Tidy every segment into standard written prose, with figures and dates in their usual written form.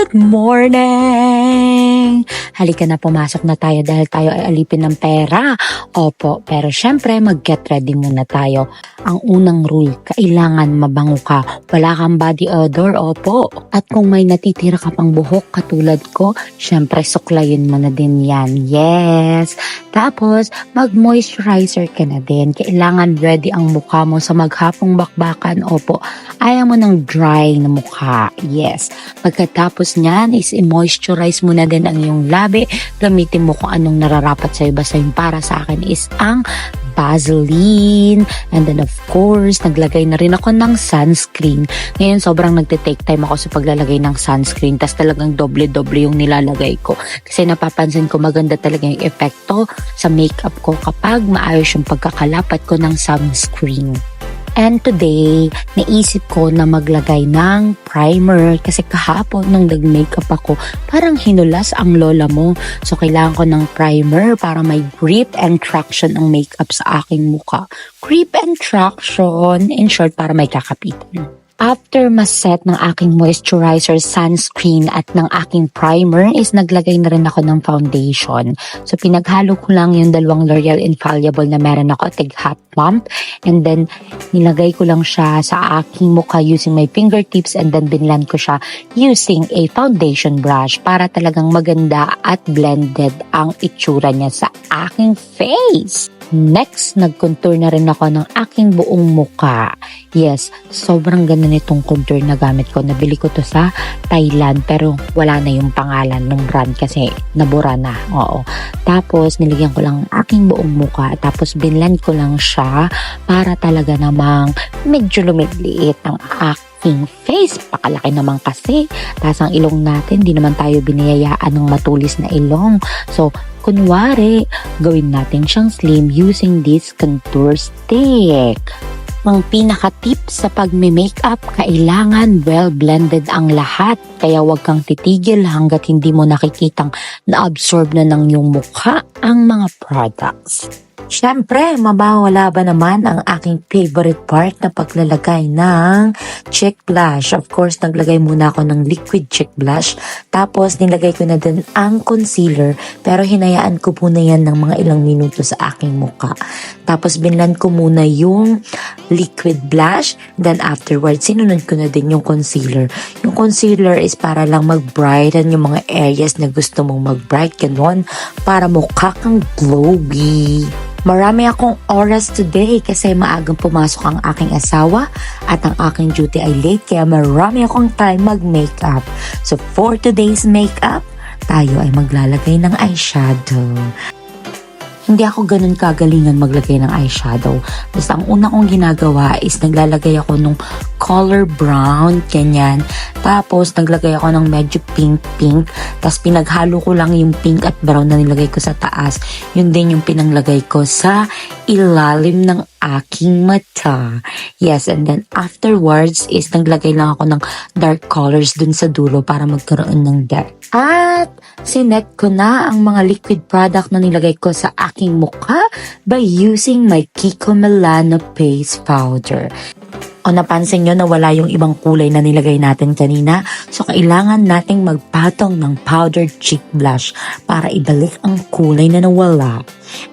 Good morning! Halika na, pumasok na tayo dahil tayo ay alipin ng pera. Opo, pero syempre mag-get ready muna tayo. Ang unang rule, kailangan mabango ka. Wala kang body odor, opo. At kung may natitira ka pang buhok katulad ko, syempre suklayin mo na din yan. Yes! Tapos, mag-moisturizer ka na din. Kailangan ready ang mukha mo sa maghapong bakbakan, opo. Ayaw mo ng dry na mukha. Yes. Pagkatapos niyan is i-moisturize mo na din ang iyong labi. Gamitin mo kung anong nararapat sa'yo. Basta yung para sa akin is ang Vaseline. And then of course, naglagay na rin ako ng sunscreen. Ngayon sobrang nagte-take time ako sa paglalagay ng sunscreen. Tas talagang doble-doble yung nilalagay ko. Kasi napapansin ko maganda talaga yung epekto sa makeup ko kapag maayos yung pagkakalapat ko ng sunscreen. And today, naisip ko na maglagay ng primer kasi kahapon nung nag-makeup ako, parang hinulas ang lola mo. So, kailangan ko ng primer para may grip and traction ang makeup sa aking mukha. Grip and traction, in short, para may kakapitan. After maset ng aking moisturizer, sunscreen at ng aking primer is naglagay na rin ako ng foundation. So pinaghalo ko lang yung dalawang L'Oreal Infallible na meron ako, tig hot pump. And then nilagay ko lang siya sa aking mukha using my fingertips and then binlend ko siya using a foundation brush para talagang maganda at blended ang itsura niya sa aking face. Next, nag-contour na rin ako ng aking buong muka. Yes, sobrang ganda nitong contour na gamit ko. Nabili ko to sa Thailand pero wala na yung pangalan ng brand kasi nabura na. Oo. Tapos, nilagyan ko lang aking buong muka. Tapos, binlend ko lang siya para talaga namang medyo lumiliit ang aking face. Pakalaki naman kasi. Tapos, ang ilong natin, di naman tayo biniyayaan ng matulis na ilong. So, kunwari, gawin natin siyang slim using this contour stick. Ang pinaka-tip sa pagme-makeup, kailangan well-blended ang lahat. Kaya huwag kang titigil hanggat hindi mo nakikitang na-absorb na ng iyong mukha ang mga products. Siyempre, mabawala ba naman ang aking favorite part na paglalagay ng cheek blush. Of course, naglagay muna ako ng liquid cheek blush. Tapos, nilagay ko na din ang concealer. Pero hinayaan ko muna yan ng mga ilang minuto sa aking muka. Tapos, binlend ko muna yung liquid blush. Then, afterwards, sinunod ko na din yung concealer. Yung concealer is para lang mag-brighten yung mga areas na gusto mong mag-bright. Ganon, para mukha kang glowy. Marami akong oras today kasi maagang pumasok ang aking asawa at ang aking duty ay late kaya marami akong time mag-makeup. So for today's makeup, tayo ay maglalagay ng eyeshadow. Hindi ako ganun kagalingan maglagay ng eyeshadow. Basta ang una kong ginagawa is naglalagay ako nung color brown, ganyan. Tapos naglagay ako ng medyo pink. Tapos pinaghalo ko lang yung pink at brown na nilagay ko sa taas. Yun din yung pinanglagay ko sa ilalim ng aking mata. Yes, and then afterwards is naglagay lang ako ng dark colors dun sa dulo para magkaroon ng depth. At sinet ko na ang mga liquid product na nilagay ko sa aking mukha by using my Kiko Milano Face Powder. O napansin nyo na wala yung ibang kulay na nilagay natin kanina. So kailangan nating magpatong ng powdered cheek blush para ibalik ang kulay na nawala.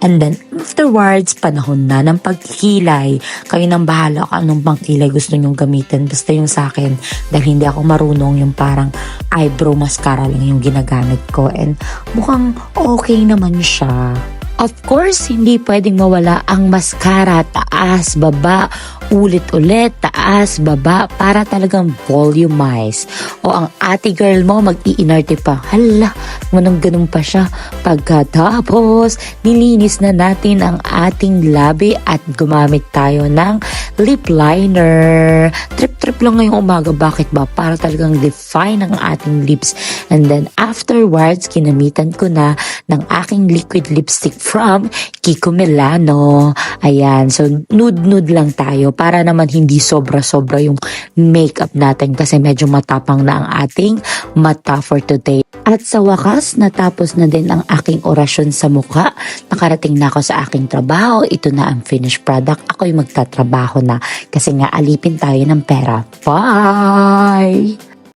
And then afterwards, panahon na ng pagkilay. Kayo nang bahala kung anong pang kilay gusto nyong gamitin. Basta yung sa akin, dahil hindi ako marunong, yung parang eyebrow mascara lang yung ginagamit ko. And mukhang okay naman siya. Of course, hindi pwedeng mawala ang mascara, taas, baba, ulit-ulit, taas, baba, para talagang volumize. O ang ate girl mo, mag-iinarte pa. Hala, ganun pa siya. Pagkatapos, nilinis na natin ang ating labi at gumamit tayo ng lip liner. Trip lang ngayong umaga. Bakit ba? Para talagang define ang ating lips. And then afterwards, kinamitan ko na ng aking liquid lipstick from Kiko Milano. Ayan. So, nude-nude lang tayo para naman hindi sobra-sobra yung makeup natin kasi medyo matapang na ang ating mata for today. At sa wakas, natapos na din ang aking orasyon sa mukha. Nakarating na ako sa aking trabaho. Ito na ang finished product. Ako'y magtatrabaho na kasi nga alipin tayo ng pera. Bye!